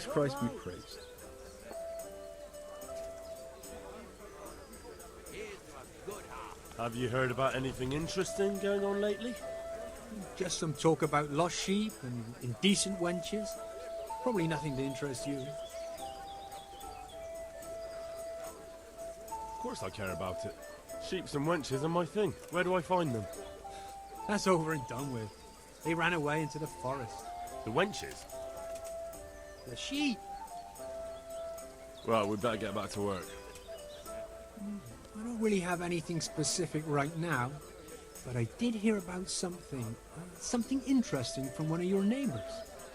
Jesus Christ be praised. Have you heard about anything interesting going on lately? Just some talk about lost sheep and indecent wenches. Probably nothing to interest you. Of course I care about it. Sheeps and wenches are my thing. Where do I find them? That's over and done with. They ran away into the forest. The wenches? The sheep. Well, we'd better get back to work. I don't really have anything specific right now, but I did hear about something interesting from one of your neighbors.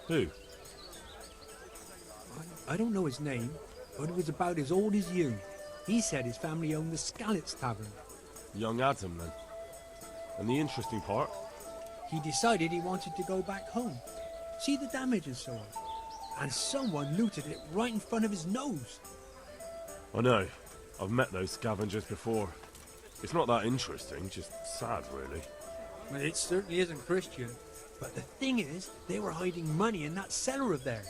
Who? I don't know his name, but it was about as old as you. He said his family owned the Scallops Tavern. Young Adam, then. And the interesting part? He decided he wanted to go back home, see the damage and so on. And someone looted it right in front of his nose. I know. I've met those scavengers before. It's not that interesting, just sad, really. Well, it certainly isn't Christian. But the thing is, they were hiding money in that cellar of theirs.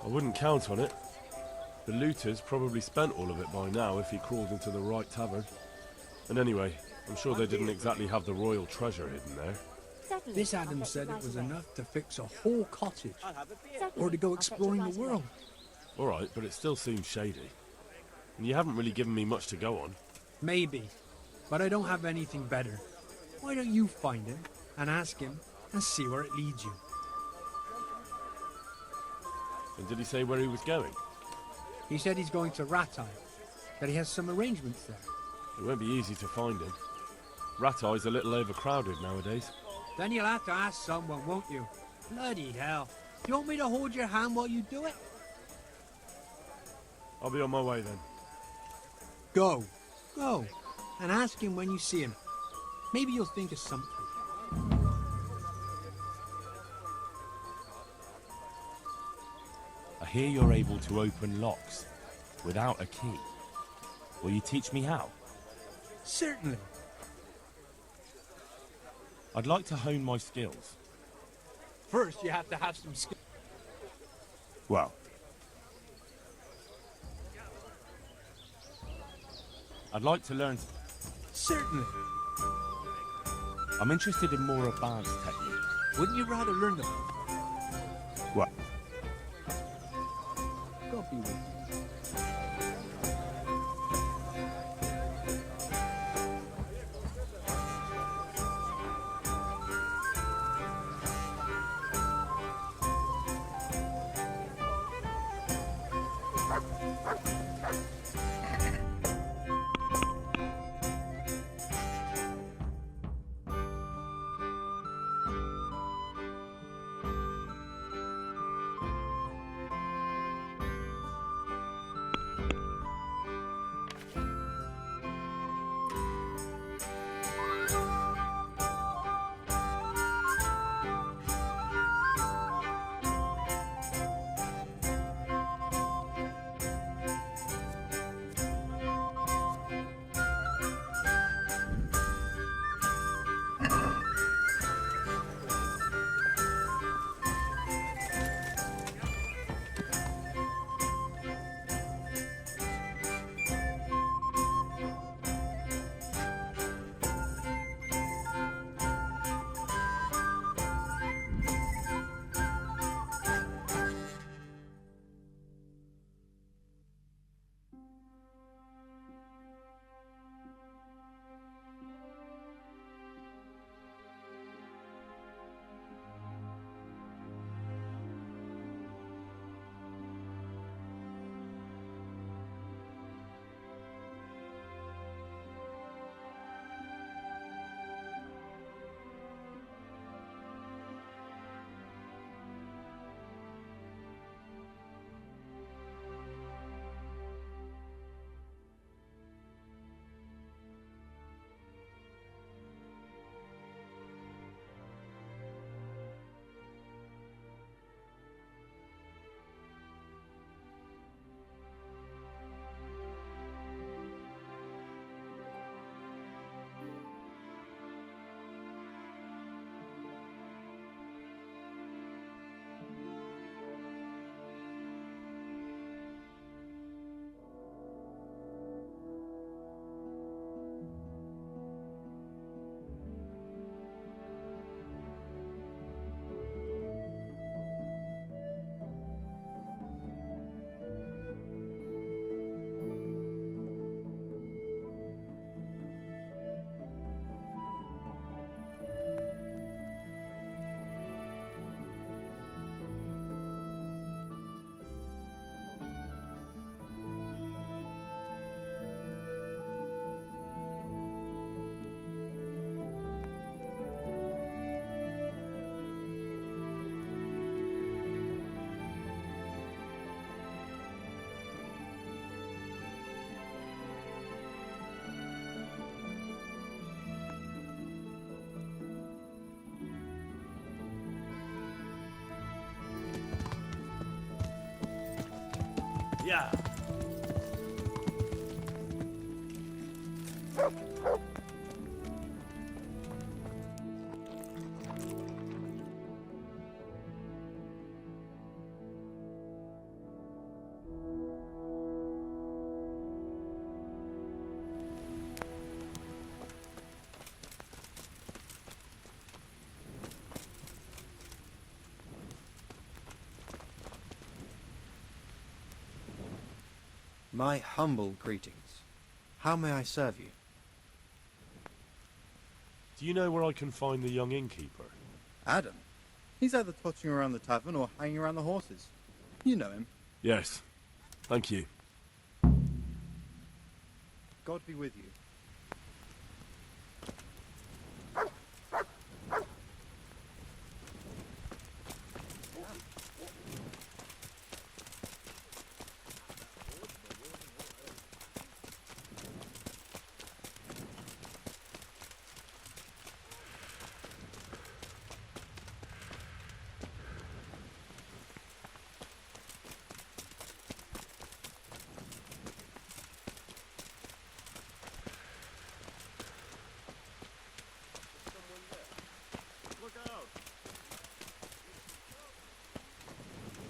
I wouldn't count on it. The looters probably spent all of it by now if he crawled into the right tavern. And anyway, I'm sure they didn't exactly have the royal treasure hidden there. This Adam said it was enough to fix a whole cottage, or to go exploring the world. Alright, but it still seems shady. And you haven't really given me much to go on. Maybe, but I don't have anything better. Why don't you find him, and ask him, and see where it leads you? And did he say where he was going? He said he's going to Ratai, that he has some arrangements there. It won't be easy to find him. Ratai's a little overcrowded nowadays. Then you'll have to ask someone, won't you? Bloody hell. Do you want me to hold your hand while you do it? I'll be on my way then. Go. Go. And ask him when you see him. Maybe you'll think of something. I hear you're able to open locks without a key. Will you teach me how? Certainly. I'd like to hone my skills. First, you have to have some skill. Well, I'd like to learn. Certainly. I'm interested in more advanced technique. Wouldn't you rather learn them? What? God be with you. Yeah. My humble greetings. How may I serve you? Do you know where I can find the young innkeeper? Adam? He's either trotting around the tavern or hanging around the horses. You know him. Yes. Thank you. God be with you.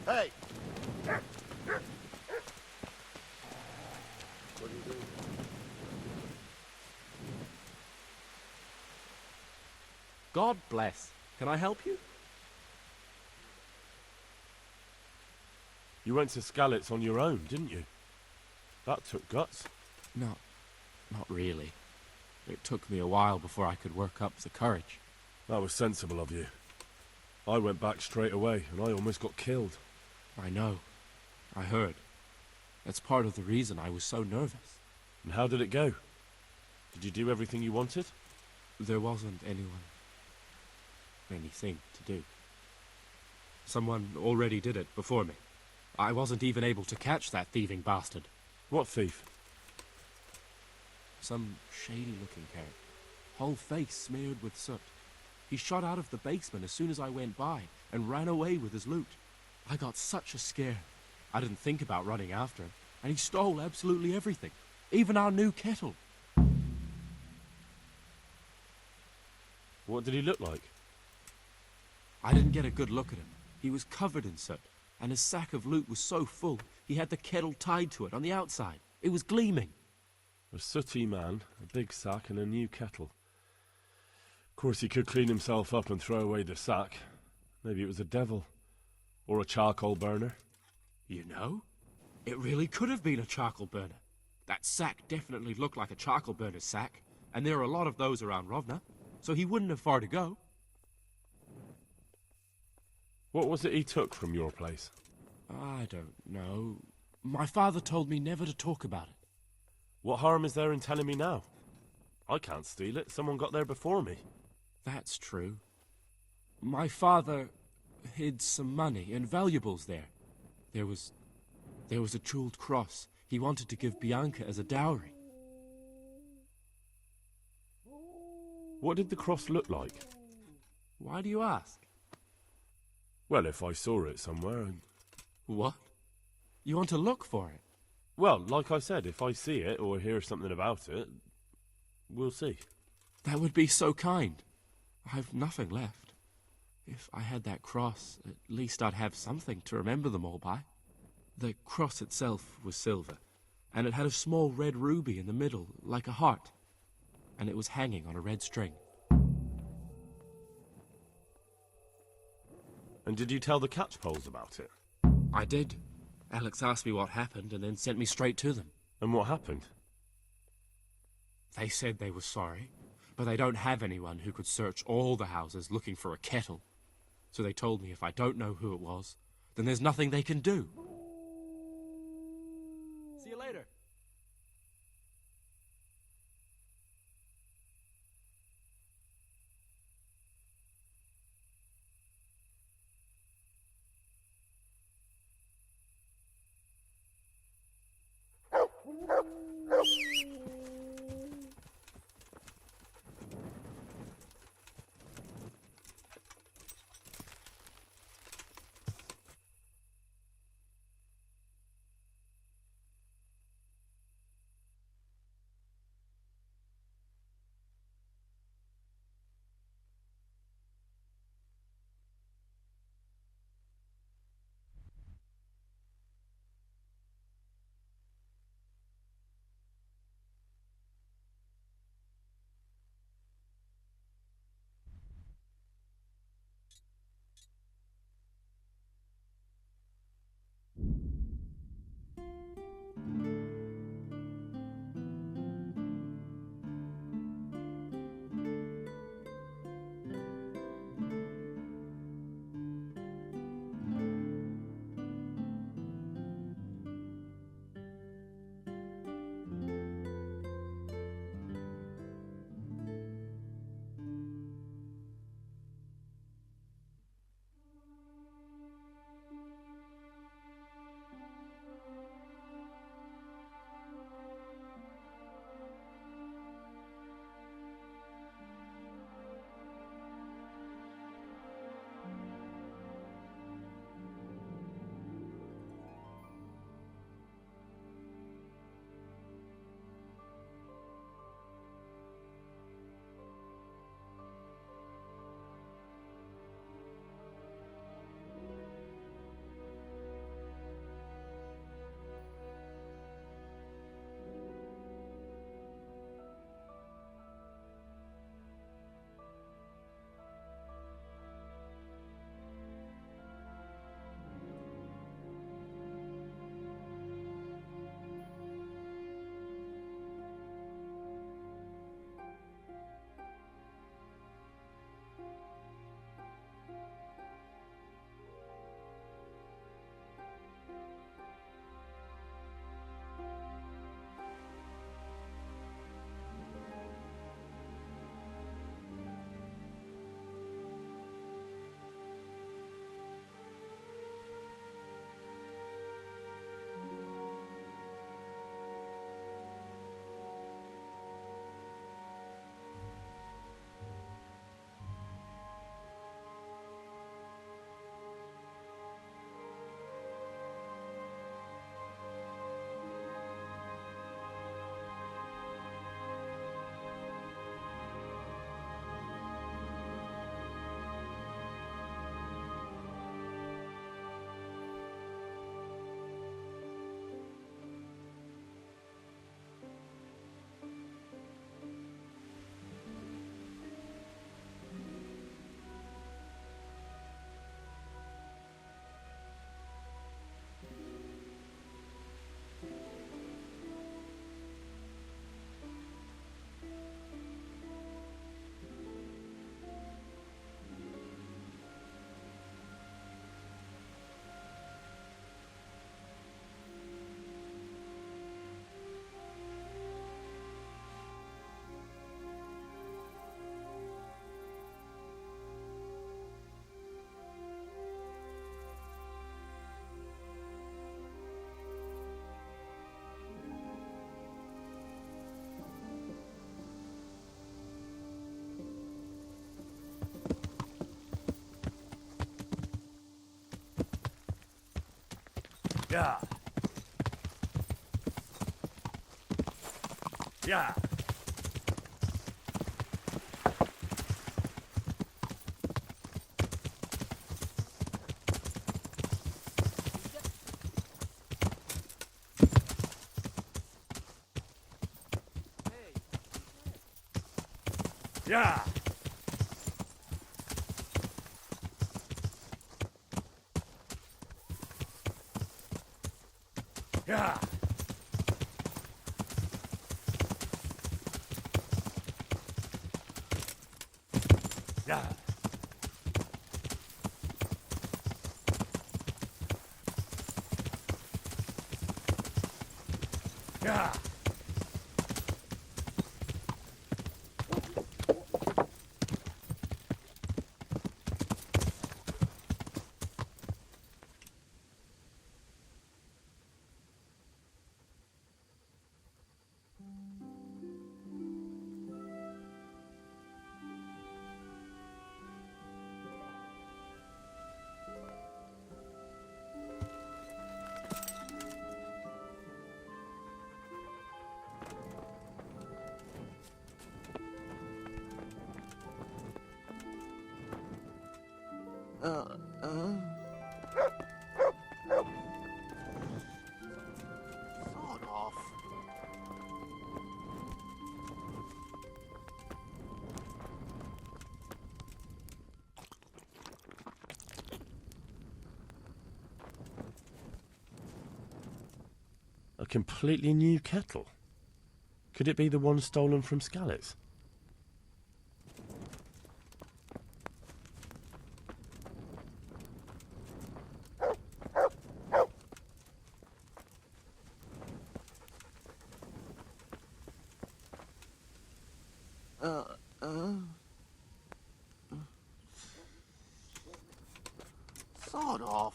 Hey! God bless. Can I help you? You went to Skalitz on your own, didn't you? That took guts. Not really. It took me a while before I could work up the courage. That was sensible of you. I went back straight away, and I almost got killed. I know. I heard. That's part of the reason I was so nervous. And how did it go? Did you do everything you wanted? There wasn't anything to do. Someone already did it before me. I wasn't even able to catch that thieving bastard. What thief? Some shady-looking character. Whole face smeared with soot. He shot out of the basement as soon as I went by and ran away with his loot. I got such a scare. I didn't think about running after him, and he stole absolutely everything, even our new kettle. What did he look like? I didn't get a good look at him. He was covered in soot, and his sack of loot was so full, he had the kettle tied to it on the outside. It was gleaming. A sooty man, a big sack, and a new kettle. Of course, he could clean himself up and throw away the sack. Maybe it was a devil. Or a charcoal burner. You know, it really could have been a charcoal burner. That sack definitely looked like a charcoal burner's sack, and there are a lot of those around Rovna, so he wouldn't have far to go. What was it he took from your place? I don't know. My father told me never to talk about it. What harm is there in telling me now? I can't steal it. Someone got there before me. That's true. My father hid some money and valuables there. There was a jeweled cross he wanted to give Bianca as a dowry. What did the cross look like? Why do you ask? Well, if I saw it somewhere... What? You want to look for it? Well, like I said, if I see it or hear something about it, we'll see. That would be so kind. I've nothing left. If I had that cross, at least I'd have something to remember them all by. The cross itself was silver, and it had a small red ruby in the middle, like a heart, and it was hanging on a red string. And did you tell the catchpoles about it? I did. Alex asked me what happened and then sent me straight to them. And what happened? They said they were sorry, but they don't have anyone who could search all the houses looking for a kettle. So they told me if I don't know who it was, then there's nothing they can do. See you later. Yeah. Yeah. Yeah. Yeah. Yeah. Yeah. Sod off. A completely new kettle. Could it be the one stolen from Scallett's? Sod off.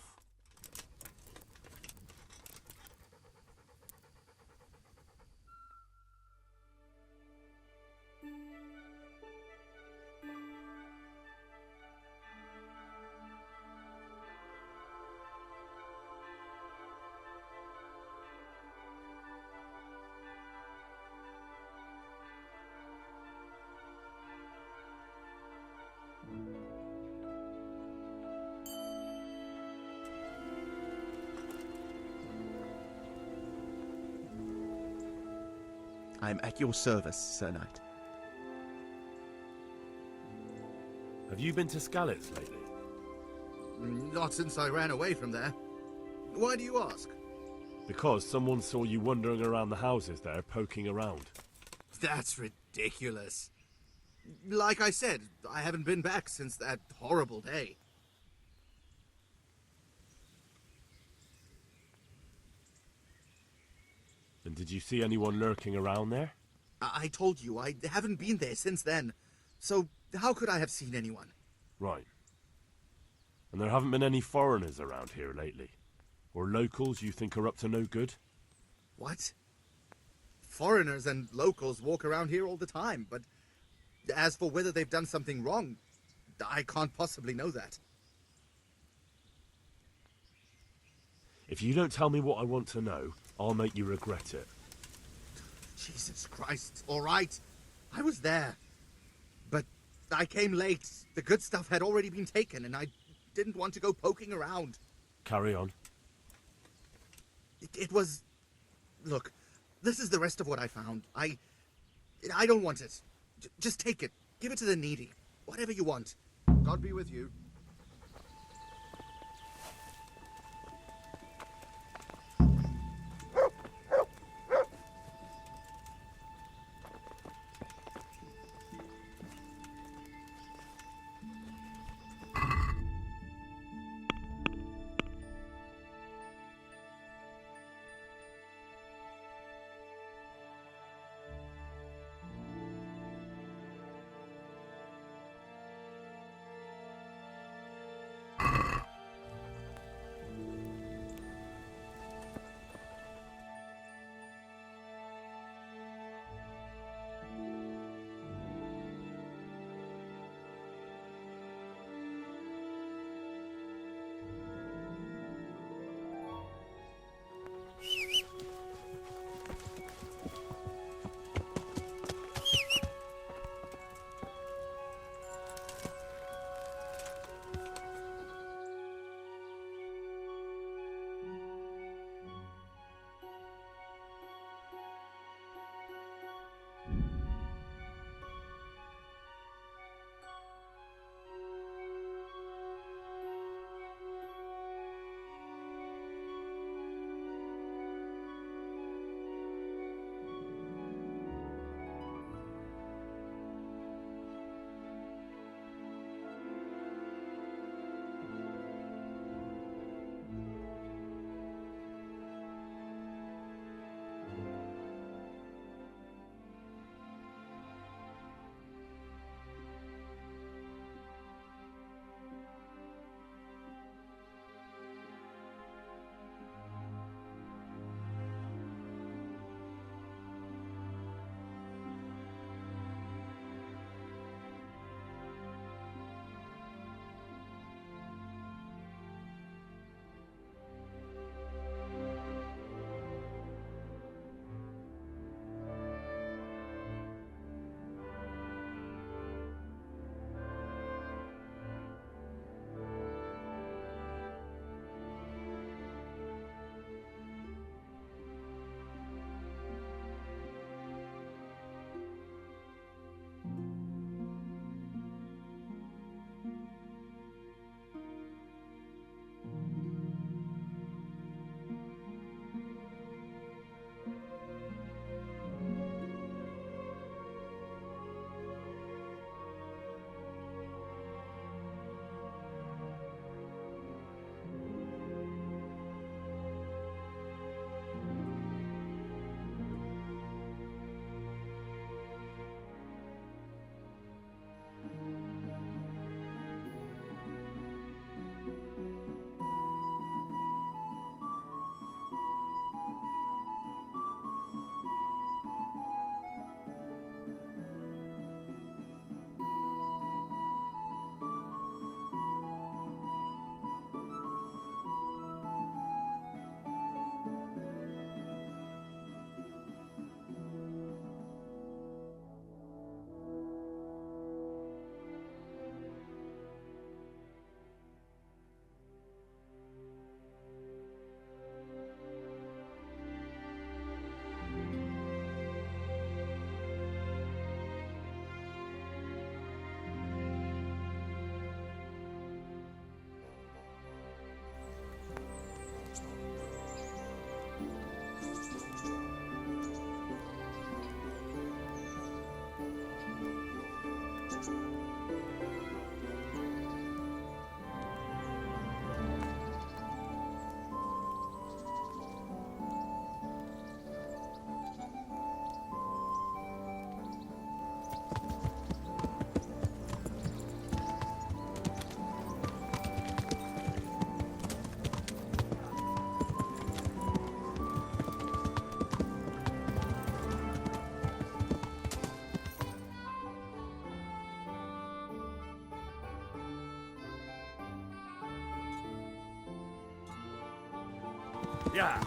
I am at your service, Sir Knight. Have you been to Scallett's lately? Not since I ran away from there. Why do you ask? Because someone saw you wandering around the houses there, poking around. That's ridiculous. Like I said, I haven't been back since that horrible day. And did you see anyone lurking around there? I told you, I haven't been there since then. So how could I have seen anyone? Right. And there haven't been any foreigners around here lately? Or locals you think are up to no good? What? Foreigners and locals walk around here all the time, but as for whether they've done something wrong, I can't possibly know that. If you don't tell me what I want to know, I'll make you regret it. Jesus Christ, all right. I was there. But I came late. The good stuff had already been taken, and I didn't want to go poking around. Carry on. It was... Look, this is the rest of what I found. I don't want it. Just take it. Give it to the needy. Whatever you want. God be with you. Yeah.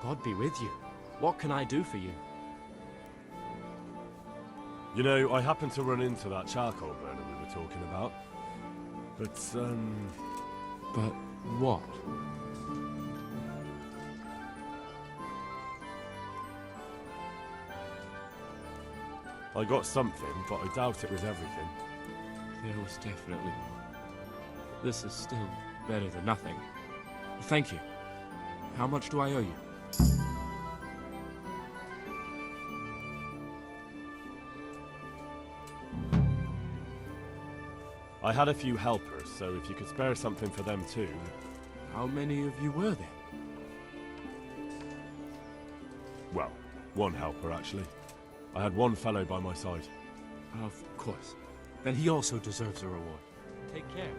God be with you. What can I do for you? You know, I happened to run into that charcoal burner we were talking about. But, But what? I got something, but I doubt it was everything. There was definitely more. This is still better than nothing. Thank you. How much do I owe you? I had a few helpers, so if you could spare something for them too. How many of you were there? Well, one helper actually. I had one fellow by my side. Of course. Then he also deserves a reward. Take care.